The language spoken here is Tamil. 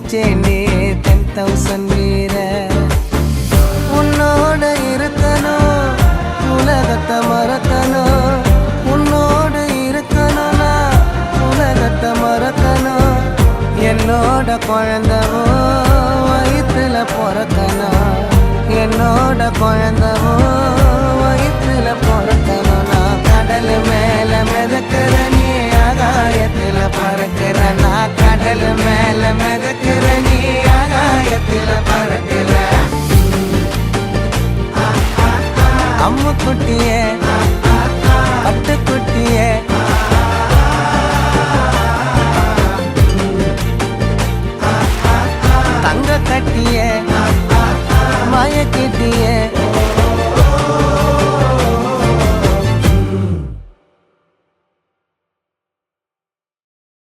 முடிச்சேனே 10,000 வீர உன்னோட இருக்கணும் உலகத்தை மறக்கணும் உன்னோட இருக்கணும்னா உலகத்தை மறக்கணும் என்னோட குழந்தவோ வயிற்றுல பிறக்கணும் என்னோட குழந்தவோ வயிற்றுல பிறக்கணும் நான் கடல் மேல மிதக்கிற நீ ஆகாயத்துல பறக்கிற நான் கடல் மேல மிதக்கிற நீ ஆகாயத்துல பறக்கிற அம்முக்குட்டி